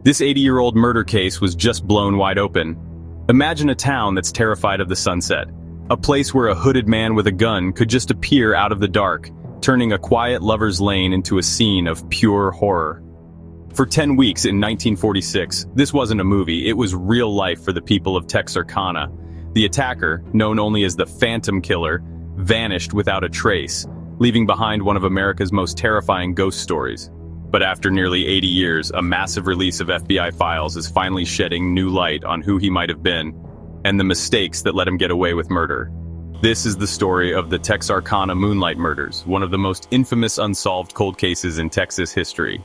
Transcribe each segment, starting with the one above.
This 80-year-old murder case was just blown wide open. Imagine a town that's terrified of the sunset. A place where a hooded man with a gun could just appear out of the dark, turning a quiet lover's lane into a scene of pure horror. For 10 weeks in 1946, this wasn't a movie, it was real life for the people of Texarkana. The attacker, known only as the Phantom Killer, vanished without a trace, leaving behind one of America's most terrifying ghost stories. But after nearly 80 years, a massive release of FBI files is finally shedding new light on who he might have been, and the mistakes that let him get away with murder. This is the story of the Texarkana Moonlight Murders, one of the most infamous unsolved cold cases in Texas history.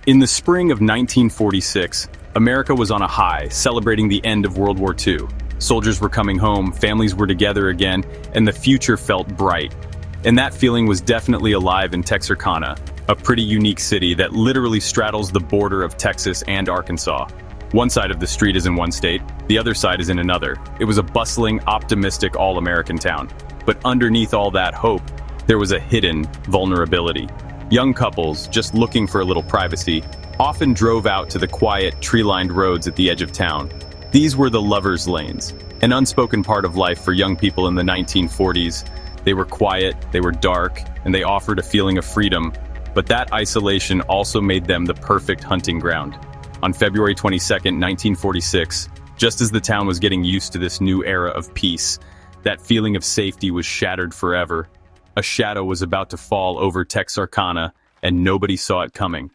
In the spring of 1946, America was on a high, celebrating the end of World War II. Soldiers were coming home, families were together again, and the future felt bright. And that feeling was definitely alive in Texarkana, a pretty unique city that literally straddles the border of Texas and Arkansas. One side of the street is in one state, the other side is in another. It was a bustling, optimistic, all-American town. But underneath all that hope, there was a hidden vulnerability. Young couples, just looking for a little privacy, often drove out to the quiet, tree-lined roads at the edge of town. These were the lovers' lanes, an unspoken part of life for young people in the 1940s. They were quiet, they were dark, and they offered a feeling of freedom. But that isolation also made them the perfect hunting ground. On February 22, 1946, just as the town was getting used to this new era of peace, that feeling of safety was shattered forever. A shadow was about to fall over Texarkana, and nobody saw it coming.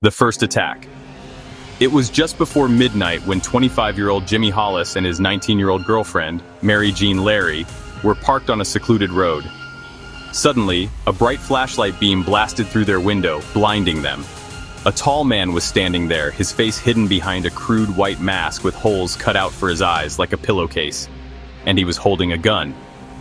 The first attack. It was just before midnight when 25-year-old Jimmy Hollis and his 19-year-old girlfriend, Mary Jean Larry, were parked on a secluded road. Suddenly, a bright flashlight beam blasted through their window, blinding them. A tall man was standing there, his face hidden behind a crude white mask with holes cut out for his eyes like a pillowcase. And he was holding a gun.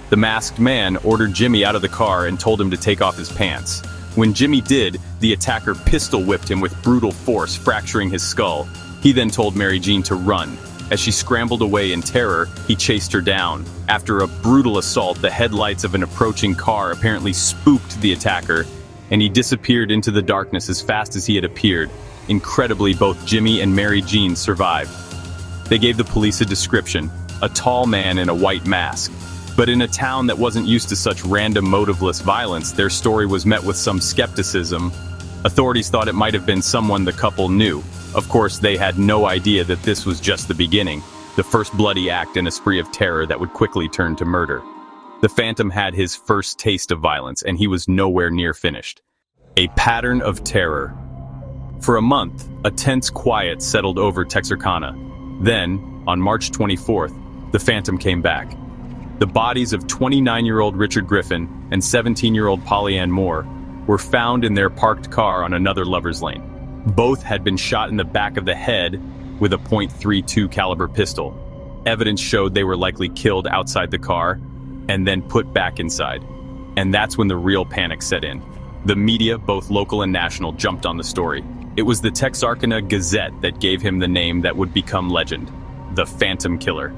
The masked man ordered Jimmy out of the car and told him to take off his pants. When Jimmy did, the attacker pistol-whipped him with brutal force, fracturing his skull. He then told Mary Jean to run. As she scrambled away in terror, he chased her down. After a brutal assault, the headlights of an approaching car apparently spooked the attacker, and he disappeared into the darkness as fast as he had appeared. Incredibly, both Jimmy and Mary Jean survived. They gave the police a description: a tall man in a white mask. But in a town that wasn't used to such random motiveless violence, their story was met with some skepticism. Authorities thought it might have been someone the couple knew. Of course, they had no idea that this was just the beginning, the first bloody act in a spree of terror that would quickly turn to murder. The Phantom had his first taste of violence, and he was nowhere near finished. A pattern of terror. For a month, a tense quiet settled over Texarkana. Then, on March 24th, the Phantom came back. The bodies of 29-year-old Richard Griffin and 17-year-old Polly Ann Moore were found in their parked car on another lover's lane. Both had been shot in the back of the head with a .32 caliber pistol. Evidence showed they were likely killed outside the car and then put back inside. And that's when the real panic set in. The media, both local and national, jumped on the story. It was the Texarkana Gazette that gave him the name that would become legend: the Phantom Killer.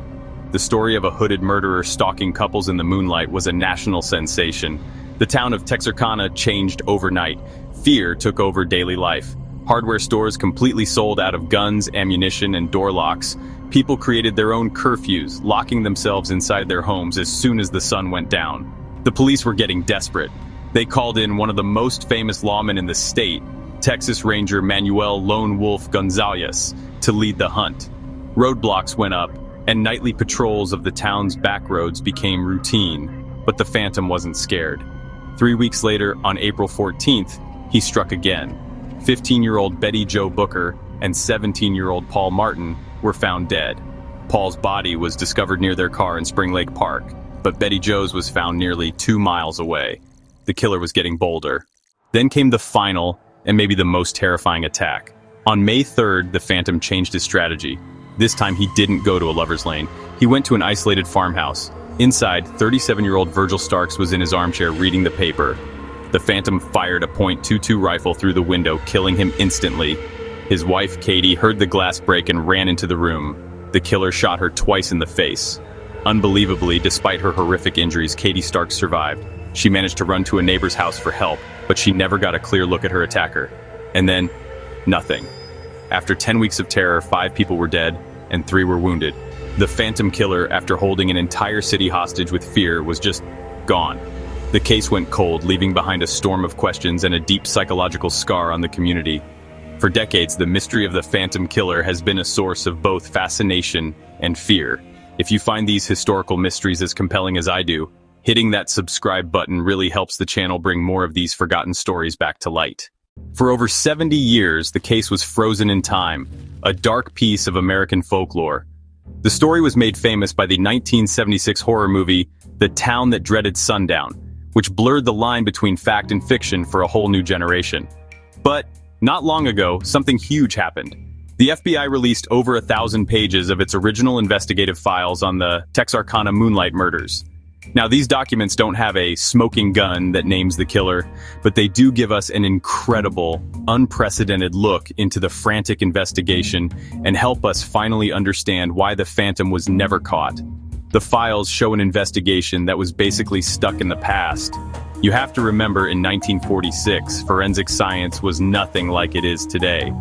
The story of a hooded murderer stalking couples in the moonlight was a national sensation. The town of Texarkana changed overnight. Fear took over daily life. Hardware stores completely sold out of guns, ammunition, and door locks. People created their own curfews, locking themselves inside their homes as soon as the sun went down. The police were getting desperate. They called in one of the most famous lawmen in the state, Texas Ranger Manuel Lone Wolf Gonzalez, to lead the hunt. Roadblocks went up, and nightly patrols of the town's back roads became routine, but the Phantom wasn't scared. 3 weeks later, on April 14th, he struck again. 15-year-old Betty Jo Booker and 17-year-old Paul Martin were found dead. Paul's body was discovered near their car in Spring Lake Park, but Betty Jo's was found nearly 2 miles away. The killer was getting bolder. Then came the final, and maybe the most terrifying attack. On May 3rd, the Phantom changed his strategy. This time he didn't go to a lover's lane. He went to an isolated farmhouse. Inside, 37-year-old Virgil Starks was in his armchair reading the paper. The Phantom fired a .22 rifle through the window, killing him instantly. His wife, Katie, heard the glass break and ran into the room. The killer shot her twice in the face. Unbelievably, despite her horrific injuries, Katie Starks survived. She managed to run to a neighbor's house for help, but she never got a clear look at her attacker. And then, nothing. After 10 weeks of terror, 5 people were dead and 3 were wounded. The Phantom Killer, after holding an entire city hostage with fear, was just gone. The case went cold, leaving behind a storm of questions and a deep psychological scar on the community. For decades, the mystery of the Phantom Killer has been a source of both fascination and fear. If you find these historical mysteries as compelling as I do, hitting that subscribe button really helps the channel bring more of these forgotten stories back to light. For over 70 years, the case was frozen in time, a dark piece of American folklore. The story was made famous by the 1976 horror movie, The Town That Dreaded Sundown, which blurred the line between fact and fiction for a whole new generation. But not long ago, something huge happened. The FBI released over 1,000 pages of its original investigative files on the Texarkana Moonlight Murders. Now, these documents don't have a smoking gun that names the killer, but they do give us an incredible, unprecedented look into the frantic investigation and help us finally understand why the Phantom was never caught. The files show an investigation that was basically stuck in the past. You have to remember, in 1946, forensic science was nothing like it is today.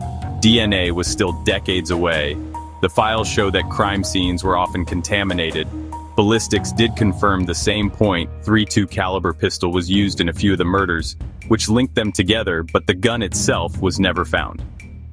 DNA was still decades away. The files show that crime scenes were often contaminated. Ballistics did confirm the same .32 caliber pistol was used in a few of the murders, which linked them together, but the gun itself was never found.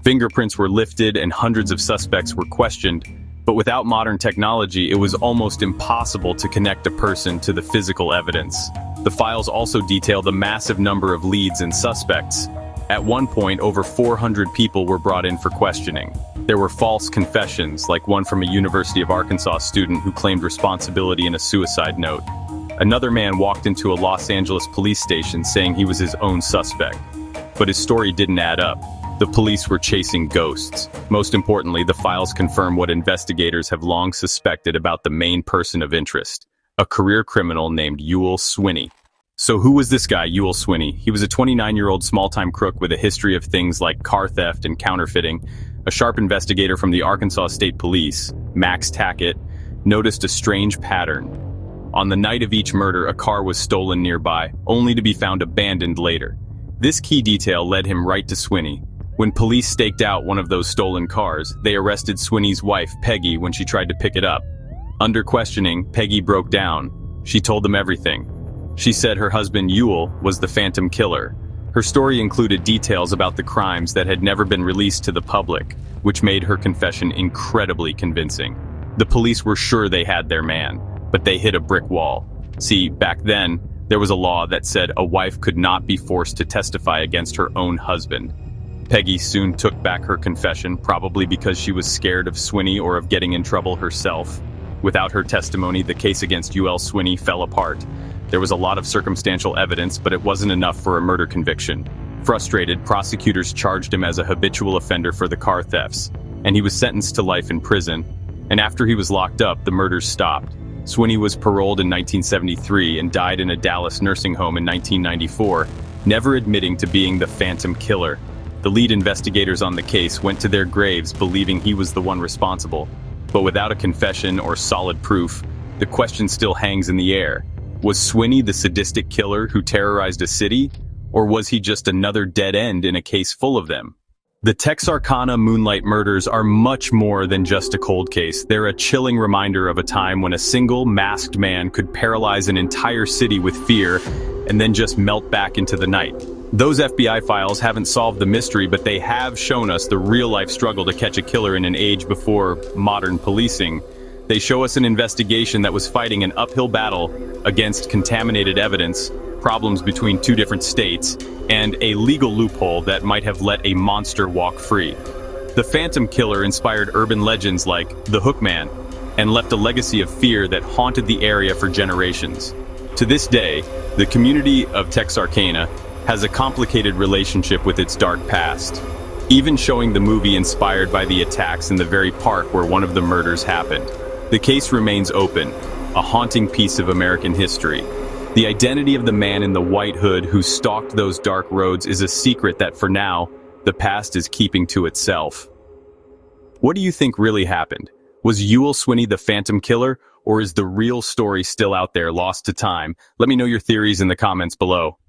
Fingerprints were lifted and hundreds of suspects were questioned, but without modern technology, it was almost impossible to connect a person to the physical evidence. The files also detail the massive number of leads and suspects. At one point, over 400 people were brought in for questioning. There were false confessions, like one from a University of Arkansas student who claimed responsibility in a suicide note. Another man walked into a Los Angeles police station saying he was his own suspect. But his story didn't add up. The police were chasing ghosts. Most importantly, the files confirm what investigators have long suspected about the main person of interest, a career criminal named Ewell Swinney. So who was this guy, Ewell Swinney? He was a 29-year-old small-time crook with a history of things like car theft and counterfeiting. A sharp investigator from the Arkansas State Police, Max Tackett, noticed a strange pattern. On the night of each murder, a car was stolen nearby, only to be found abandoned later. This key detail led him right to Swinney. When police staked out one of those stolen cars, they arrested Swinney's wife, Peggy, when she tried to pick it up. Under questioning, Peggy broke down. She told them everything. She said her husband, Ewell, was the Phantom Killer. Her story included details about the crimes that had never been released to the public, which made her confession incredibly convincing. The police were sure they had their man, but they hit a brick wall. See, back then, there was a law that said a wife could not be forced to testify against her own husband. Peggy soon took back her confession, probably because she was scared of Swinney or of getting in trouble herself. Without her testimony, the case against Ewell Swinney fell apart. There was a lot of circumstantial evidence, but it wasn't enough for a murder conviction. Frustrated, prosecutors charged him as a habitual offender for the car thefts, and he was sentenced to life in prison. And after he was locked up, the murders stopped. Swinney was paroled in 1973 and died in a Dallas nursing home in 1994, never admitting to being the Phantom Killer. The lead investigators on the case went to their graves believing he was the one responsible. But without a confession or solid proof, the question still hangs in the air. Was Swinney the sadistic killer who terrorized a city? Or was he just another dead end in a case full of them? The Texarkana Moonlight Murders are much more than just a cold case. They're a chilling reminder of a time when a single masked man could paralyze an entire city with fear and then just melt back into the night. Those FBI files haven't solved the mystery, but they have shown us the real-life struggle to catch a killer in an age before modern policing. They show us an investigation that was fighting an uphill battle against contaminated evidence, problems between two different states, and a legal loophole that might have let a monster walk free. The Phantom Killer inspired urban legends like the Hookman and left a legacy of fear that haunted the area for generations. To this day, the community of Texarkana has a complicated relationship with its dark past, even showing the movie inspired by the attacks in the very park where one of the murders happened. The case remains open, a haunting piece of American history. The identity of the man in the white hood who stalked those dark roads is a secret that, for now, the past is keeping to itself. What do you think really happened? Was Ewell Swinney the Phantom Killer, or is the real story still out there, lost to time? Let me know your theories in the comments below.